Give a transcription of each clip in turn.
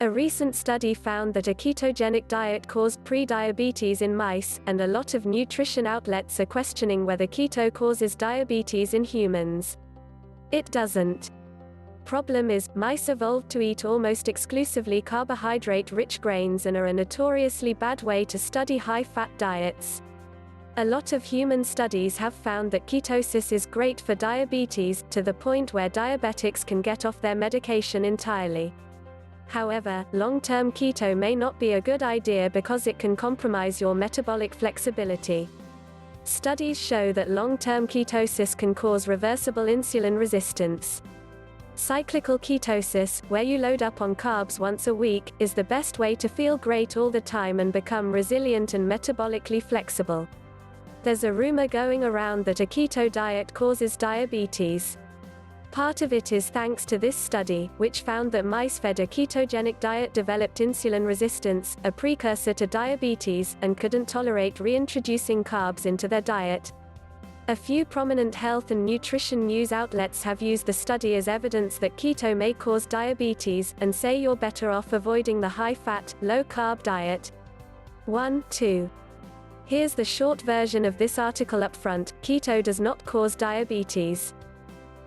A recent study found that a ketogenic diet caused pre-diabetes in mice, and a lot of nutrition outlets are questioning whether keto causes diabetes in humans. It doesn't. Problem is, mice evolved to eat almost exclusively carbohydrate-rich grains and are a notoriously bad way to study high-fat diets. A lot of human studies have found that ketosis is great for diabetes, to the point where diabetics can get off their medication entirely. However, long-term keto may not be a good idea because it can compromise your metabolic flexibility. Studies show that long-term ketosis can cause reversible insulin resistance. Cyclical ketosis, where you load up on carbs once a week, is the best way to feel great all the time and become resilient and metabolically flexible. There's a rumor going around that a keto diet causes diabetes. Part of it is thanks to this study, which found that mice fed a ketogenic diet developed insulin resistance, a precursor to diabetes, and couldn't tolerate reintroducing carbs into their diet. A few prominent health and nutrition news outlets have used the study as evidence that keto may cause diabetes, and say you're better off avoiding the high-fat, low-carb diet. 2. Here's the short version of this article up front: keto does not cause diabetes.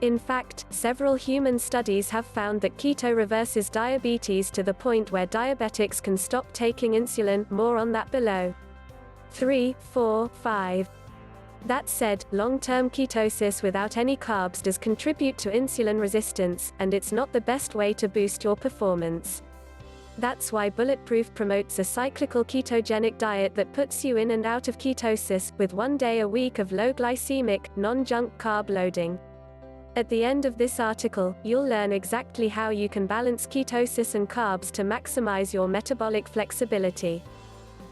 In fact, several human studies have found that keto reverses diabetes to the point where diabetics can stop taking insulin. More on that below. 3, 4, 5. That said, long-term ketosis without any carbs does contribute to insulin resistance, and it's not the best way to boost your performance. That's why Bulletproof promotes a cyclical ketogenic diet that puts you in and out of ketosis, with 1 day a week of low glycemic, non-junk carb loading. At the end of this article, you'll learn exactly how you can balance ketosis and carbs to maximize your metabolic flexibility.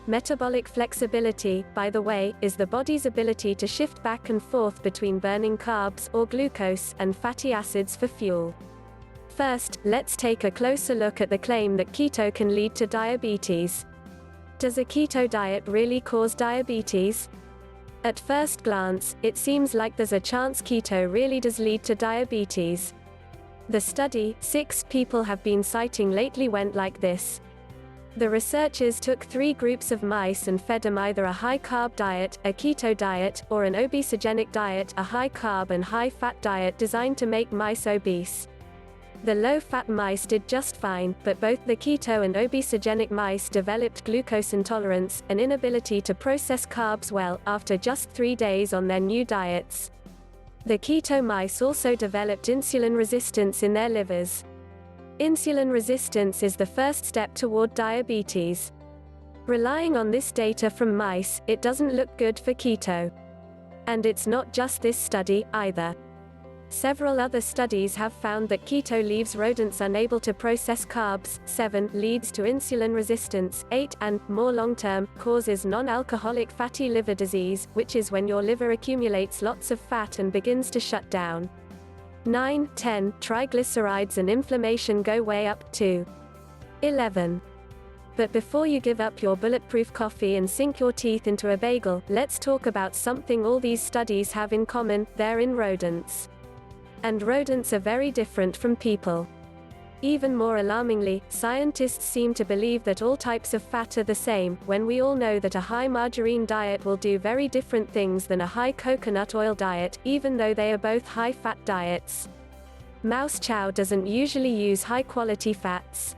Metabolic flexibility, by the way, is the body's ability to shift back and forth between burning carbs, or glucose, and fatty acids for fuel. First, let's take a closer look at the claim that keto can lead to diabetes. Does a keto diet really cause diabetes? At first glance, it seems like there's a chance keto really does lead to diabetes. The study 6 people have been citing lately went like this. The researchers took 3 groups of mice and fed them either a high-carb diet, a keto diet, or an obesogenic diet, a high-carb and high-fat diet designed to make mice obese. The low-fat mice did just fine, but both the keto and obesogenic mice developed glucose intolerance, an inability to process carbs well, after just 3 days on their new diets. The keto mice also developed insulin resistance in their livers. Insulin resistance is the first step toward diabetes. Relying on this data from mice, it doesn't look good for keto. And it's not just this study, either. Several other studies have found that keto leaves rodents unable to process carbs, 7, leads to insulin resistance, 8, and, more long-term, causes non-alcoholic fatty liver disease, which is when your liver accumulates lots of fat and begins to shut down. 9, 10, triglycerides and inflammation go way up, too. 11. But before you give up your bulletproof coffee and sink your teeth into a bagel, let's talk about something all these studies have in common: they're in rodents. And rodents are very different from people. Even more alarmingly, scientists seem to believe that all types of fat are the same, when we all know that a high margarine diet will do very different things than a high coconut oil diet, even though they are both high-fat diets. Mouse chow doesn't usually use high-quality fats.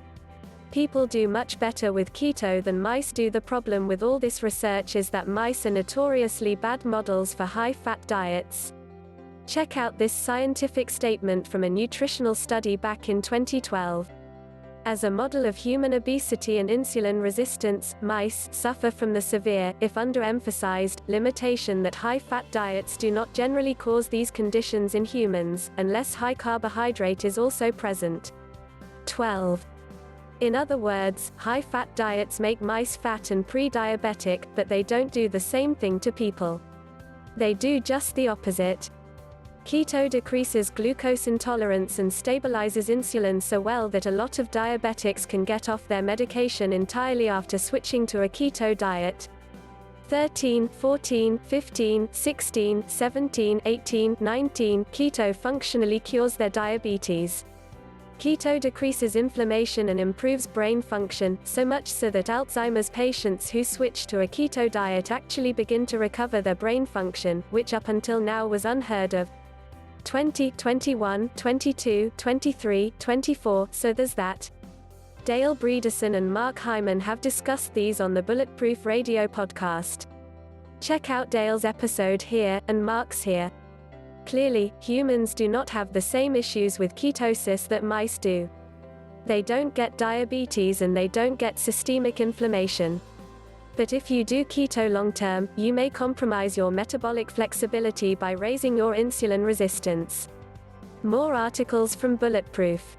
People do much better with keto than mice do. The problem with all this research is that mice are notoriously bad models for high-fat diets. Check out this scientific statement from a nutritional study back in 2012. As a model of human obesity and insulin resistance, mice suffer from the severe, if underemphasized, limitation that high-fat diets do not generally cause these conditions in humans, unless high carbohydrate is also present. 12. In other words, high-fat diets make mice fat and pre-diabetic, but they don't do the same thing to people. They do just the opposite. Keto decreases glucose intolerance and stabilizes insulin so well that a lot of diabetics can get off their medication entirely after switching to a keto diet. 13, 14, 15, 16, 17, 18, 19, keto functionally cures their diabetes. Keto decreases inflammation and improves brain function, so much so that Alzheimer's patients who switch to a keto diet actually begin to recover their brain function, which up until now was unheard of. 20, 21, 22, 23, 24, so there's that. Dale Bredeson and Mark Hyman have discussed these on the Bulletproof Radio podcast. Check out Dale's episode here, and Mark's here. Clearly, humans do not have the same issues with ketosis that mice do. They don't get diabetes and they don't get systemic inflammation. But if you do keto long-term, you may compromise your metabolic flexibility by raising your insulin resistance. More articles from Bulletproof.